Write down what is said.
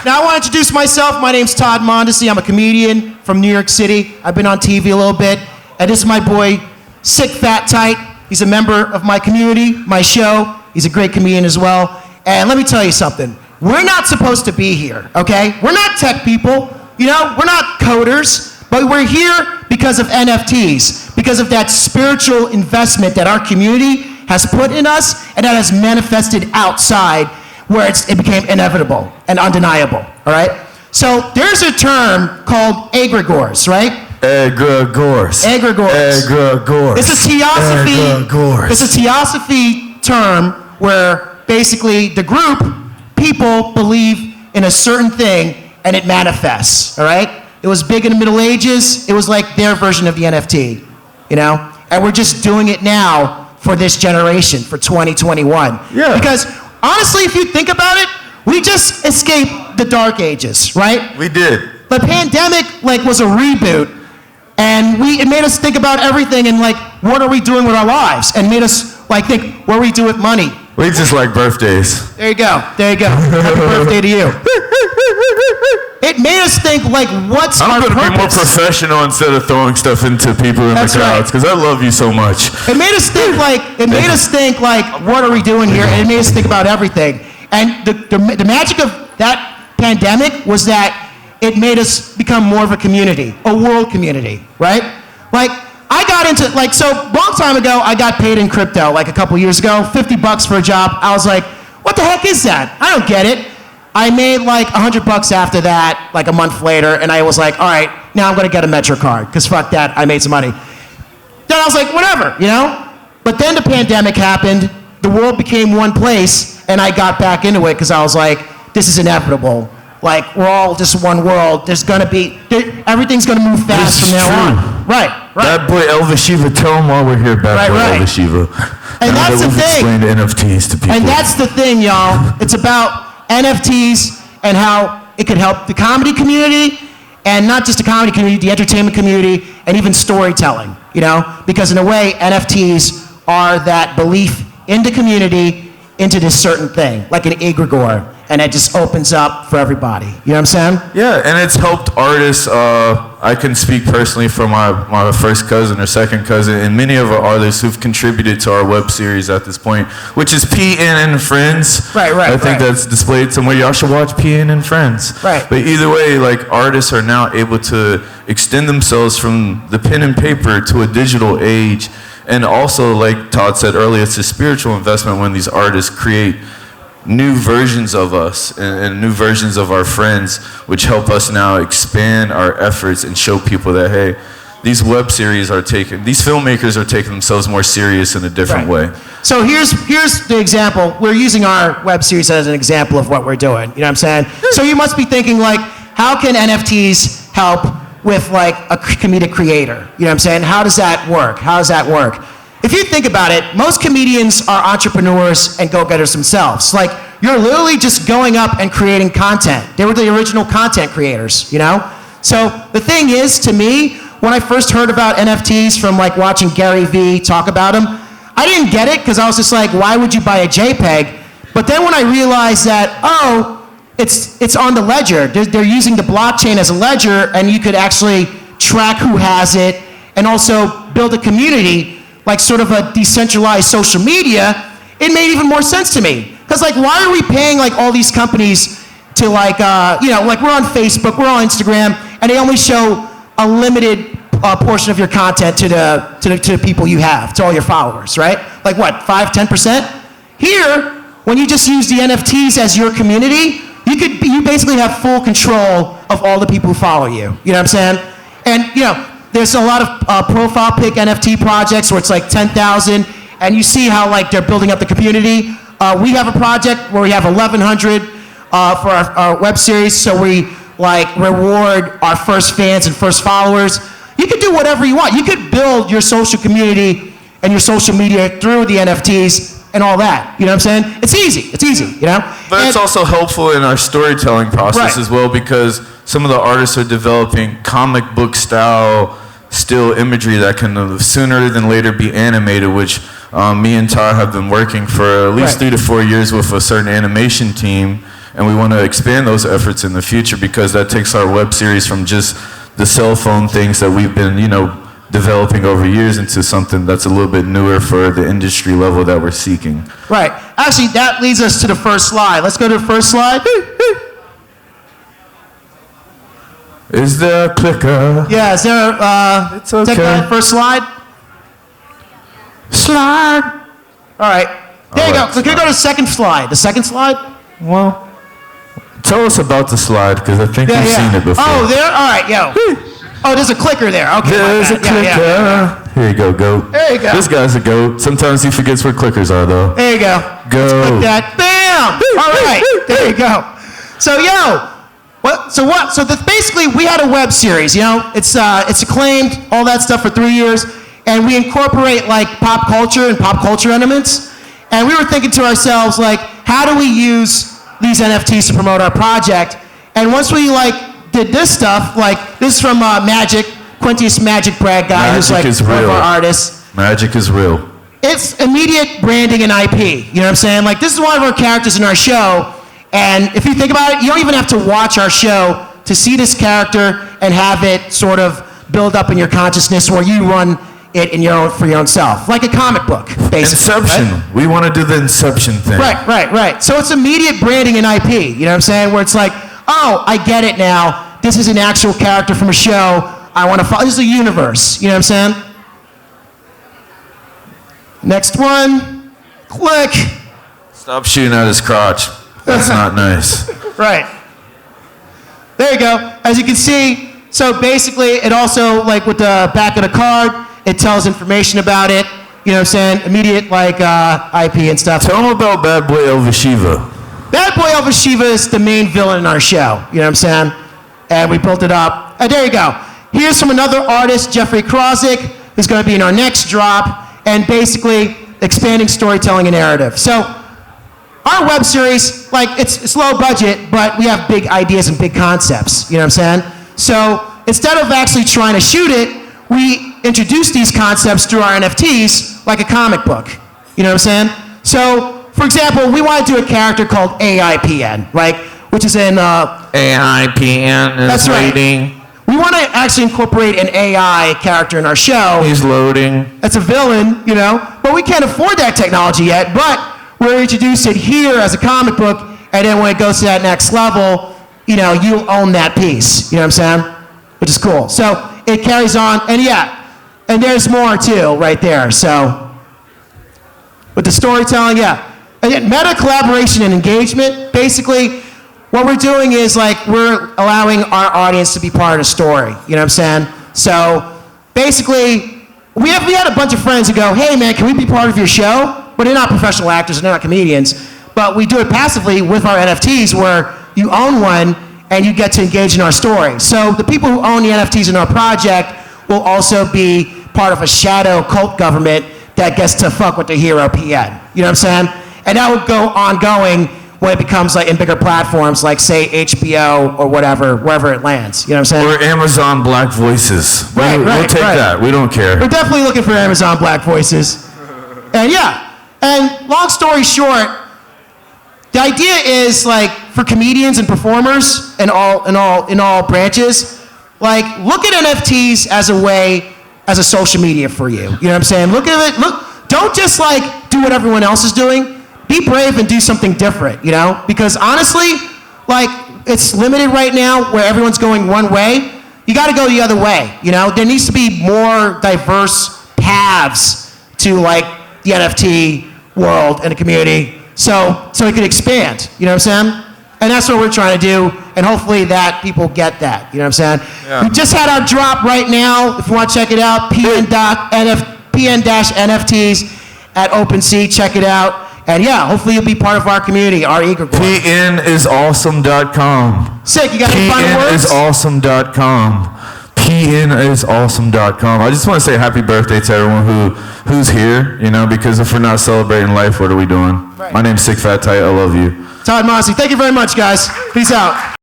Now I want to introduce myself. My name's Todd Montesi. I'm a comedian from New York City. I've been on TV a little bit. And this is my boy, Sick Fat Tight. He's a member of my community, my show. He's a great comedian as well. And let me tell you something. We're not supposed to be here, okay? We're not tech people. You know, we're not coders. But we're here because of NFTs, because of that spiritual investment that our community has put in us and that has manifested outside where it became inevitable and undeniable, all right? So there's a term called egregores, right? Egregores. Egregores. Egregores. It's a theosophy. Egregores. It's a theosophy term where basically the group, people believe in a certain thing and it manifests, all right? It was big in the Middle Ages. It was like their version of the NFT, you know? And we're just doing it now for this generation, for 2021. Yeah. Because honestly, if you think about it, we just escaped the dark ages, right? We did. The pandemic was a reboot, and it made us think about everything and what are we doing with our lives, and made us think what do we do with money. We just like birthdays. There you go. There you go. Happy birthday to you. It made us think what's our purpose? I'm going to be more professional instead of throwing stuff into people in the crowds because I love you so much. It made us think what are we doing here? And it made us think about everything. And the magic of that pandemic was that it made us become more of a community, a world community, right? I got into, so long time ago, I got paid in crypto, a couple years ago, $50 for a job. I was like, what the heck is that? I don't get it. I made $100 after that, a month later, and I was like, all right, now I'm gonna get a Metro card, because fuck that, I made some money. Then I was like, whatever, you know? But then the pandemic happened, the world became one place, and I got back into it, because I was like, this is inevitable. We're all just one world. There's gonna be, everything's gonna move fast from now on. Right. That boy Elvis Shiva, tell him while we're here, bad boy Elvis Shiva. And that's the thing. Explain NFTs to people. And that's the thing, y'all. It's about NFTs and how it could help the comedy community, and not just the comedy community, the entertainment community, and even storytelling, you know? Because in a way, NFTs are that belief in the community into this certain thing, like an egregore. And it just opens up for everybody. You know what I'm saying? Yeah, and it's helped artists. I can speak personally for my first cousin or second cousin, and many of our artists who've contributed to our web series at this point, which is PN and Friends. Right. I think that's displayed somewhere. Y'all should watch PN and Friends. Right. But either way, artists are now able to extend themselves from the pen and paper to a digital age. And also, like Todd said earlier, it's a spiritual investment when these artists create new versions of us and new versions of our friends, which help us now expand our efforts and show people that, hey, these web series these filmmakers are taking themselves more serious in a different way. So here's the example. We're using our web series as an example of what we're doing. You know what I'm saying? So you must be thinking how can NFTs help with a comedic creator? You know what I'm saying? How does that work? If you think about it, most comedians are entrepreneurs and go-getters themselves. You're literally just going up and creating content. They were the original content creators, you know? So the thing is, to me, when I first heard about NFTs from watching Gary Vee talk about them, I didn't get it because I was just why would you buy a JPEG? But then when I realized that, it's on the ledger. They're using the blockchain as a ledger, and you could actually track who has it and also build a community, sort of a decentralized social media. It made even more sense to me. Because why are we paying all these companies to we're on Facebook, we're on Instagram, and they only show a limited portion of your content to the people you have, to all your followers, right? 5-10%? Here, when you just use the NFTs as your community, you basically have full control of all the people who follow you. You know what I'm saying? And there's a lot of profile pic NFT projects where it's 10,000, and you see how they're building up the community. We have a project where we have 1,100 for our web series, so we reward our first fans and first followers. You could do whatever you want. You could build your social community and your social media through the NFTs and all that. You know what I'm saying? It's easy, you know? But it's also helpful in our storytelling process as well, because some of the artists are developing comic book style still imagery that can sooner than later be animated, which me and Todd have been working for at least 3 to 4 years with a certain animation team. and we want to expand those efforts in the future because that takes our web series from just the cell phone things that we've been, developing over years into something that's a little bit newer for the industry level that we're seeking. Right. Actually, that leads us to the first slide. Let's go to the first slide. Is there a clicker? Yeah, is there, It's okay. take that first slide. Slide. All right. There you go. So can we go to the second slide? The second slide? Well, tell us about the slide, because I think we've seen it before. Oh, there? All right, yo. Oh, there's a clicker there. Okay, There's a clicker. Yeah. Here you go, goat. There you go. This guy's a goat. Sometimes he forgets where clickers are, though. There you go. Go. Let's click that. Bam! All right. There you go. So, basically, we had a web series, It's acclaimed, all that stuff for 3 years. And we incorporate, like, pop culture and pop culture elements. And we were thinking to ourselves, like, how do we use these NFTs to promote our project? And once we, did this stuff, this is from Quintus Magic Brad guy, who's one of our artists. Magic is real. It's immediate branding and IP. You know what I'm saying? Like, this is one of our characters in our show, and if you think about it, you don't even have to watch our show to see this character and have it sort of build up in your consciousness, or you run it for your own self, like a comic book, basically. Inception. Right? We want to do the Inception thing. Right. So it's immediate branding and IP. You know what I'm saying? Where it's like, oh, I get it now. This is an actual character from a show. I want to follow. This is a universe. You know what I'm saying? Next one. Click. Stop shooting at his crotch. That's not nice. Right. There you go. As you can see, so basically it also, with the back of the card, it tells information about it. You know what I'm saying? Immediate, IP and stuff. Tell him about Bad Boy Elvis Shiva. Bad Boy Elvis Shiva is the main villain in our show. You know what I'm saying? And we built it up. And there you go. Here's from another artist, Jeffrey Krozik, who's going to be in our next drop, and basically expanding storytelling and narrative. So our web series, it's low budget, but we have big ideas and big concepts. You know what I'm saying? So instead of actually trying to shoot it, we introduce these concepts through our NFTs like a comic book. You know what I'm saying? So, for example, we want to do a character called AIPN, which is in... AIPN is that's right. loading. We want to actually incorporate an AI character in our show. He's loading. That's a villain, but we can't afford that technology yet, but we'll introduce it here as a comic book, and then when it goes to that next level, you'll own that piece. You know what I'm saying? Which is cool. So it carries on, and there's more too, right there. So with the storytelling, And then meta collaboration and engagement. Basically, what we're doing is we're allowing our audience to be part of the story. You know what I'm saying? So basically, we had a bunch of friends who go, hey man, can we be part of your show? But they're not professional actors, they're not comedians. But we do it passively with our NFTs, where you own one and you get to engage in our story. So the people who own the NFTs in our project will also be part of a shadow cult government that gets to fuck with the hero PN. You know what I'm saying? And that will go ongoing when it becomes in bigger platforms like, say, HBO or whatever, wherever it lands. You know what I'm saying? Or Amazon Black Voices. We'll take that. We don't care. We're definitely looking for Amazon Black Voices. And and long story short, the idea is for comedians and performers in all branches, look at NFTs as a social media for you. You know what I'm saying? Look at it. Don't just do what everyone else is doing. Be brave and do something different, Because honestly, it's limited right now where everyone's going one way. You got to go the other way, There needs to be more diverse paths to the NFT world and the community, so it could expand. You know what I'm saying? And that's what we're trying to do, and hopefully that people get that. You know what I'm saying? Yeah. We just had our drop right now. If you want to check it out, PN-NFTs at OpenSea. Check it out. And hopefully you'll be part of our community, our eager group. PNisawesome.com. Sick, you got any final words? PNisawesome.com. PNisawesome.com. I just want to say happy birthday to everyone who's here, because if we're not celebrating life, what are we doing? Right. My name's Sick Fat Tight. I love you. Todd Montesi, thank you very much, guys. Peace out.